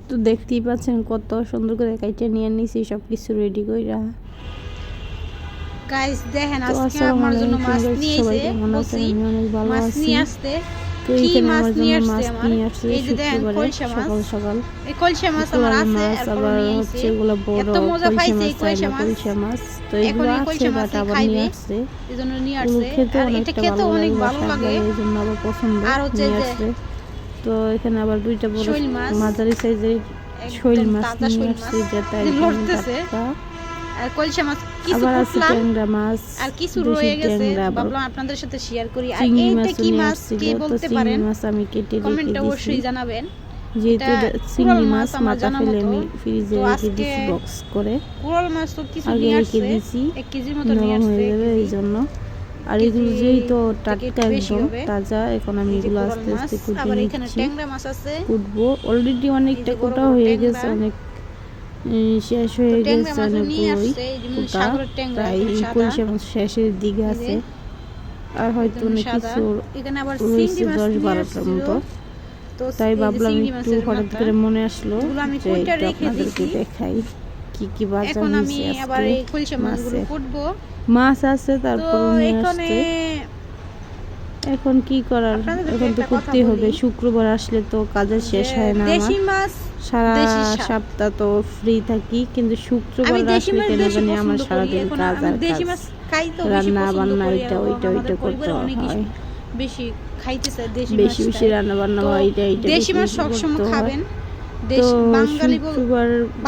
তো দেখতেই পাচ্ছেন কত সুন্দর করে কাইটা নিয়ে নিছি সবকিছু রেডি কইরা। গাইস দেখেন তো আজকে আমার জন্য মাছ নিয়েছে বসি মাছ নিয়ে আসতে তো কি এখানে মাছ আমার নিয়ে জন্য আসছে মাছ আমার নিয়ে আসছে এই যে দেখেন শুক্রবারে কলসা মাছ সকাল সকাল। এই কলসা মাছ আমার আছে আবার হচ্ছে এগুলো বড় এত মজা পাইছে এই কলসা মাছ। তো এখন এগুলো এই আছে কলসা মাছ বাট আবার নিয়ে খাইবে আসছে এজন্য নিয়ে ওগুলো আসছে খেতে আর এটা খেতে অনেক ভালো লাগে এই জন্য আবার পছন্দ আর হচ্ছে নিয়ে যে আসছে। তো এখানে আবার দুইটা বড় শৈল মাছ মাঝারি সাইজের শৈল মাছ তাজা নিয়ে শৈল আসছে মাছ যেটা লড়তেছে আর কলসা মাছ কিছু কুটলাম ট্যাংরা মাছ আর কিছু রয়ে গেছে ভাবলাম আপনাদের সাথে শেয়ার করি। আর এইটা কি মাছ কি বলতে পারেন মাছ আমি কেটে কমেন্টে অবশ্যই জানাবেন। যেহেতু চিংড়ি মাছ আমার মাথা জানা ফেলে মতো আমি ফ্রিজে রেখে দিয়েছি বক্স করে কুড়াল মাছ তো কিছু আগে নিয়ে রেখে আসছে দিয়েছি 1 কেজির মতো নিয়ে নরম হয়ে আসছে যাবে এই জন্য। আর এগুলো যেহেতু টাটকা একদম তাজা এখন আমি এগুলো আস্তে আস্তে কুটে আবার এখানে নিচ্ছি ট্যাংরা মাছ আছে কুটবো অলরেডি অনেকটা কোটা হয়ে গেছে অনেক শেষ হয়ে গেছে অনেকগুলোই কোটা প্রায় কলসা মাছ শেষের দিকে আছে আর হয়তো অনেক কিছু এখানে আবার রয়েছে চিংড়ি মাছ 10-12টার মতো। তাই ভাবলাম একটু হঠাৎ করে মনে আসলো যে একটু আপনাদেরকে দেখাই কি কি বাজার এখন আমি হয়েছে আবার এই কলসা মাছগুলো কুটবো মাছ আছে তারপর নিয়ে এখানে আসছে। এখন কি করার এখন তো করতেই হবে শুক্রবার আসলে তো কাজের শেষ হয় না দেশি আমার মাছ সারা সপ্তাহ তো ফ্রি থাকি কিন্তু শুক্রবার আসলে কেন জানি আমার সারাদিন কাজ আর দেশি মাছ খাই তো রান্না বান্না এটা ওইটা করতে হয় বেশি খাইতেছে বেশি বেশি রান্না বান্না হয় এটা দেশি মাছ সবসময় খাবেন।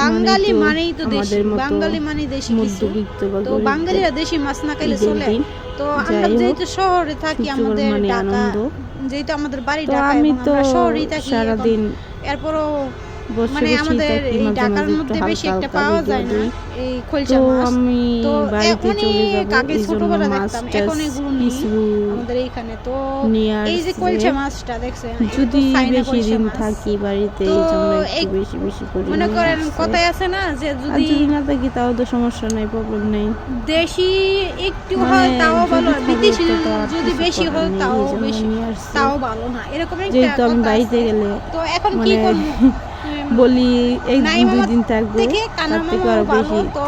বাঙালি মানেই তো দেশি বাঙালি মানে দেশি কিছু তো বাঙালিরা দেশি মাছ না খাইলে চলে। তো আমরা যেহেতু শহরে থাকি আমাদের ঢাকা যেহেতু আমাদের বাড়ি ঢাকা আমি তো শহরেই থাকি সারাদিন এরপরও মানে আমাদের এই ঢাকার মধ্যে বেশি একটা পাওয়া যায় না এই খলসা মাছ। আমি বাড়িতে চলে যাব আগে ছোটবেলা দেখতাম এখন এগুলো নেই আমাদের এইখানে। তো এই যে কলসা মাছটা দেখছেন যদি বেশি দিন থাকি বাড়িতে এই জন্য একটু বেশি বেশি করে মনে করেন কথাই আছে না যে যদি না থাকি তাও তো সমস্যা নাই প্রবলেম নাই দেশি একটু হয় তাও ভালো বিদেশি যদি বেশি হয় তাও বেশি তাও ভালো না এরকম একটা আমি বাড়িতে গেলে তো এখন কি করব বলি এক দুই দিন থাকবো দেখে কানামামা ভালো তো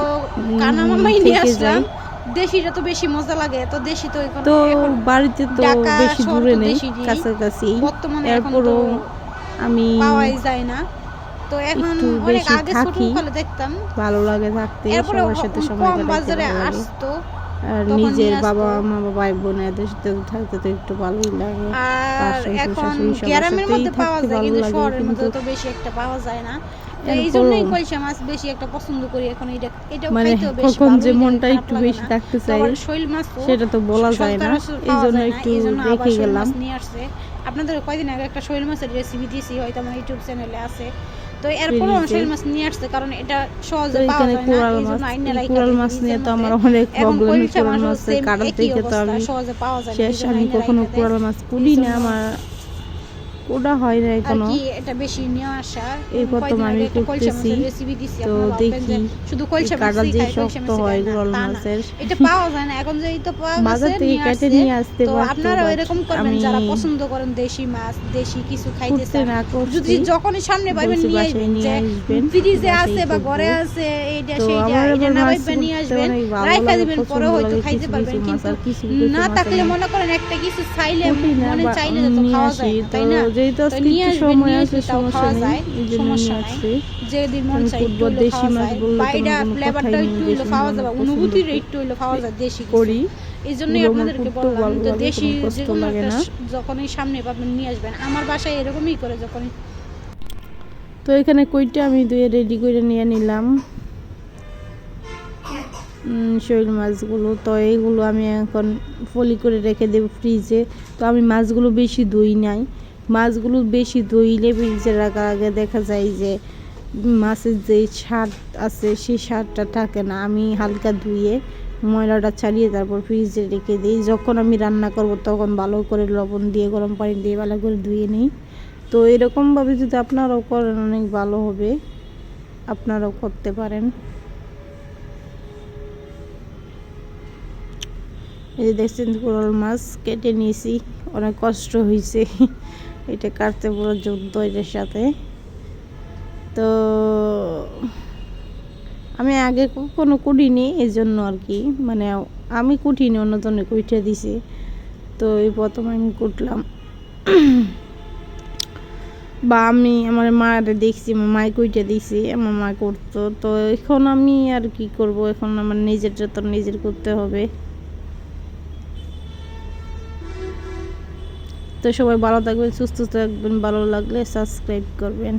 কানামামাই নিয়ে আসলাম। দেশিটা তো বেশি মজা লাগে তো দেশি তো এখন তো বাড়িতে তো বেশি দূরে নেই কাছাকাছি বর্তমানে এরপরও আমি পাওয়াই যায় না। তো এখন অনেক আগে থাকি ছোটবেলায় দেখতাম ভালো লাগে থাকতে সবার সাথে সময় কাটাতে বাজারে আসতো আর নিজের বাবা মা ভাই বোনেদের সাথে থাকতে তো একটু ভালোই লাগে। আর এখন গ্রামের মধ্যে পাওয়া যায় কিন্তু শহরের মধ্যে তো বেশি একটা পাওয়া যায় না। এই জন্যই কলসা মাছ বেশি একটা পছন্দ করি এখন এটাও খাইতেও বেশ কখন যে মনটা একটু বেশি থাকতে চাই শৈল মাছ সেটা তো বলা যায় না এই জন্য একটু রেখে গেলাম। নিয়ে আসছে আপনাদের কয়দিন আগে একটা শৈল মাছের রেসিপি দিয়েছি হয়তো আমার ইউটিউব চ্যানেলে আছে। তো এরপরও শৈল মাছ নিয়ে আসছে কারণ এটা সহজে পাওয়া যায় না এই জন্য আইনা রাখা কোরাল মাছ নিয়ে তো আমার অনেক প্রবলেম কোরাল মাছের কাটা থেকে তো আমি সহজে পাওয়া যায় শেষ আমি কখনো কোরাল মাছ কুড়ি না আমার কোডা হয় না এখনো কি এটা বেশি নিয়ে আসা এই প্রথম আমি করতেছি তো দেখি শুধু কলসা মাছ যে শক্ত হয় কোরাল মাছের এটা পাওয়া যায় না এখন যেই তো পাওয়া গেছে বাজার থেকে কেটে নিয়ে আসতে তো আপনারা এরকম করবেন যারা পছন্দ করেন দেশি মাছ দেশি কিছু খাইতেছেন যদি যখনই সামনে পাবেন নিয়ে আসবেন ফ্রিজে আছে বা ঘরে আছে এইটা সেইটা এটা না পাইবেন নিয়ে আসবেন রাইখা দিবেন পরে হয়তো খাইতে পারবেন কিন্তু না থাকলে মনে করেন একটা কিছু চাইলে মনে চাইলে তো খাওয়া যায় তাই না যেহেতু আজকে একটু সময় আছে সমস্যা নেই এই জন্য নিয়ে আসছি যেদিন মন চাই একটু দেশি মাছ বললে বাইডা ফ্লেভারটা একটু হলো খাওয়া যাবে অনুভূতির একটু হলো খাওয়া যায় দেশি করি এই জন্যই আপনাদেরকে বললাম তো দেশি যেগুলো যখনই সামনে পাবেন নিয়ে আসবেন আমার বাসায় এরকমই করে যখনই। তো এখানে কইটা আমি ধুয়ে রেডি করে নিয়ে নিলাম শৈল মাছগুলো। তো এইগুলো আমি এখন ফলি করে রেখে দেবো ফ্রিজে। তো আমি মাছগুলো বেশি ধুই নাই মাছগুলো বেশি ধুইলে ফ্রিজে রাখার আগে দেখা যায় যে মাছের যে স্বাদ আছে সেই স্বাদটা থাকে না। আমি হালকা ধুয়ে ময়লাটা ছাড়িয়ে তারপর ফ্রিজে রেখে দিই যখন আমি রান্না করব তখন ভালো করে লবণ দিয়ে গরম পানি দিয়ে ভালো করে ধুয়ে নিই। তো এরকমভাবে যদি আপনারাও করেন অনেক ভালো হবে আপনারাও করতে পারেন। এই যে দেখছেন কোরাল মাছ কেটে নিয়েছি অনেক কষ্ট হয়েছে এটা কাটতে পুরো যুদ্ধ এটার সাথে। তো আমি আগে কখনো কুটিনি, এই জন্য আর কি, মানে আমি কুটিনি, অন্যজনে কুইটে দিছি, তো এই প্রথম আমি কুটলাম। বা আমি আমার মায়ের দেখছি, আমার মায় কুইটে দিছি, আমার মা করতো। তো এখন আমি আর কি করব, এখন আমার নিজের যত্ন নিজের করতে হবে। তো সবাই ভালো থাকবেন, সুস্থ থাকবেন, ভালো লাগলে সাবস্ক্রাইব করবেন।